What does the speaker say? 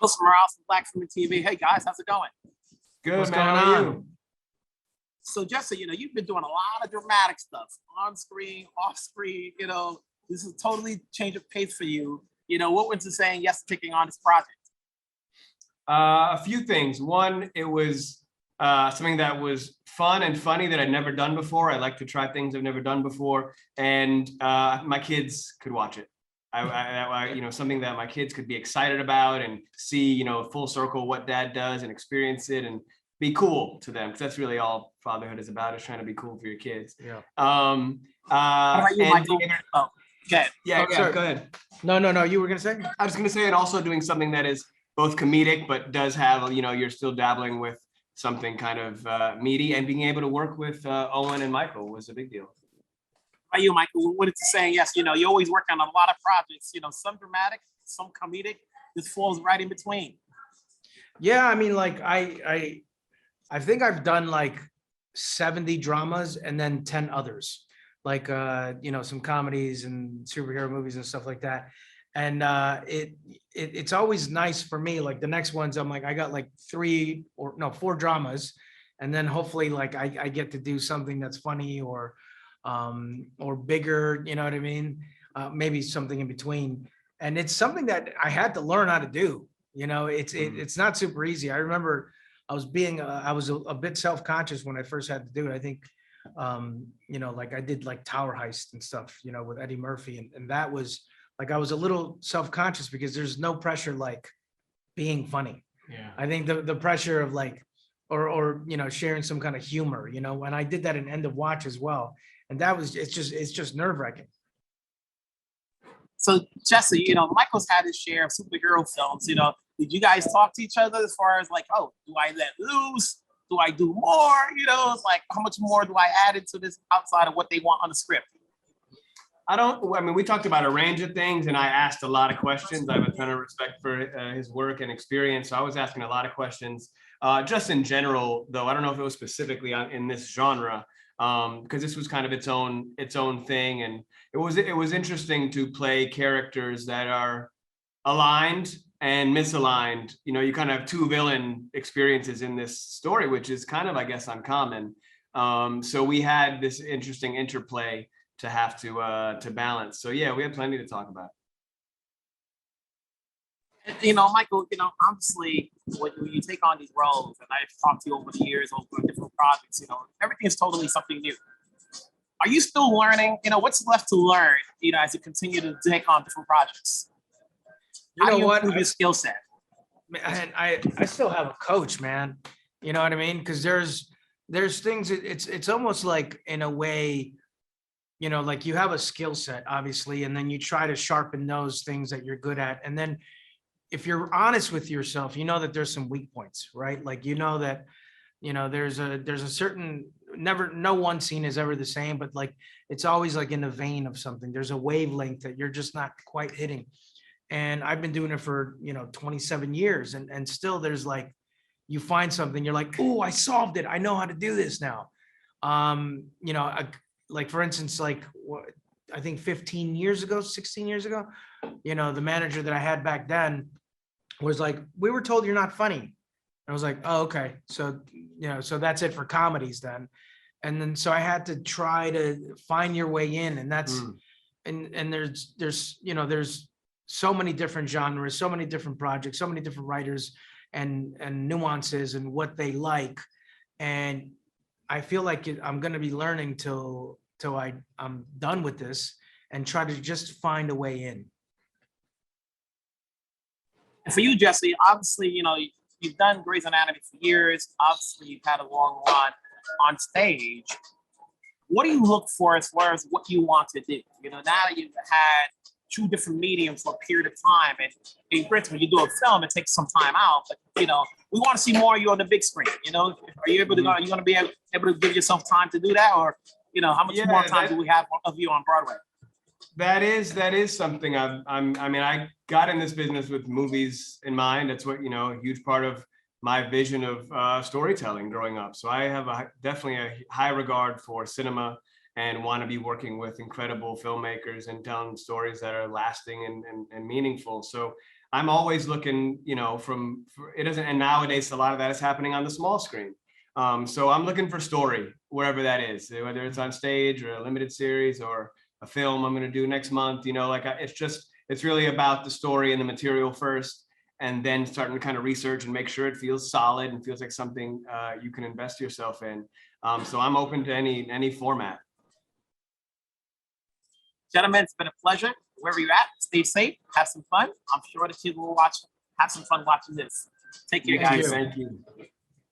Wilson Morales from Black Film TV. Hey guys, how's it going? Good, What's man. going How are on? you? So Jesse, you've been doing a lot of dramatic stuff on screen, off screen. This is totally change of pace for you. What went to saying yes to taking on this project? A few things. One, it was something that was fun and funny that I'd never done before. I like to try things I've never done before, and my kids could watch it. Something that my kids could be excited about and see, full circle what dad does and experience it and be cool to them, because that's really all fatherhood is about, is trying to be cool for your kids. Yeah. How about you, Michael? Oh, okay. Yeah, Oh, sorry. go ahead. No. You were gonna say? I was going to say, and also doing something that is both comedic, but does have, you're still dabbling with something kind of meaty, and being able to work with Owen and Michael was a big deal. How about you, Michael? What did you saying yes? You always work on a lot of projects. Some dramatic, some comedic. This falls right in between. Yeah, I mean, like I think I've done like 70 dramas and then 10 others, like some comedies and superhero movies and stuff like that. And it's always nice for me. Like the next ones, I'm like, I got like 4 dramas, and then hopefully like I get to do something that's funny or bigger. You know what I mean? Maybe something in between. And it's something that I had to learn how to do. It's not super easy. I remember I was a bit self-conscious when I first had to do it. I think, like I did like Tower Heist and stuff, with Eddie Murphy. And that was like, I was a little self-conscious because there's no pressure like being funny. Yeah. I think the pressure of like, or sharing some kind of humor, and I did that in End of Watch as well. And it's just nerve-wracking. So Jesse, Michael's had his share of superhero films. Did you guys talk to each other as far as like, oh, do I let loose? Do I do more? It's like, how much more do I add into this outside of what they want on the script? We talked about a range of things, and I asked a lot of questions. I have a ton of respect for his work and experience. So I was asking a lot of questions, just in general, though. I don't know if it was specifically in this genre, because this was kind of its own thing. And it was interesting to play characters that are aligned and misaligned. You kind of have 2 villain experiences in this story, which is kind of, I guess, uncommon. So we had this interesting interplay to have to balance. So yeah, we had plenty to talk about. Michael, obviously when you take on these roles, and I've talked to you over the years over different projects, everything is totally something new. Are you still learning? What's left to learn, as you continue to take on different projects? How do you improve your skill set? Man, I still have a coach, man. You know what I mean? Because there's things, it's almost like, in a way, like you have a skill set, obviously, and then you try to sharpen those things that you're good at. And then if you're honest with yourself, that there's some weak points, right? Like, that, there's a certain, no one scene is ever the same, but like, it's always like in the vein of something. There's a wavelength that you're just not quite hitting. And I've been doing it for, 27 years. And still there's like, you find something, you're like, oh, I solved it. I know how to do this now. Like, for instance, like I think 16 years ago, the manager that I had back then was like, we were told you're not funny. I was like, oh, okay. So, so that's it for comedies then. And then, so I had to try to find your way in, and that's, and there's so many different genres, so many different projects, so many different writers and nuances and what they like. And I feel like I'm going to be learning till I'm done with this and try to just find a way in. And for you, Jesse, obviously, you've done Grey's Anatomy for years. Obviously, you've had a long run on stage. What do you look for as far as what you want to do? Now that you've had 2 different mediums for a period of time, and in Britain, when you do a film, it takes some time out. But we want to see more of you on the big screen. Are you able to? Are you going to be able to give yourself time to do that, or how much more time do we have of you on Broadway? That is something I got in this business with movies in mind. That's what, a huge part of my vision of storytelling growing up. So I have definitely a high regard for cinema and want to be working with incredible filmmakers and telling stories that are lasting and meaningful. So I'm always looking, you know, it doesn't, and nowadays a lot of that is happening on the small screen. So I'm looking for story wherever that is, whether it's on stage or a limited series or a film I'm going to do next month. You know, like it's really about the story and the material first, and then starting to kind of research and make sure it feels solid and feels like something you can invest yourself in. So I'm open to any format. Gentlemen, it's been a pleasure. Wherever you're at, stay safe, have some fun. I'm sure the kids will have some fun watching this. Take care, Thank guys. you. Thank you.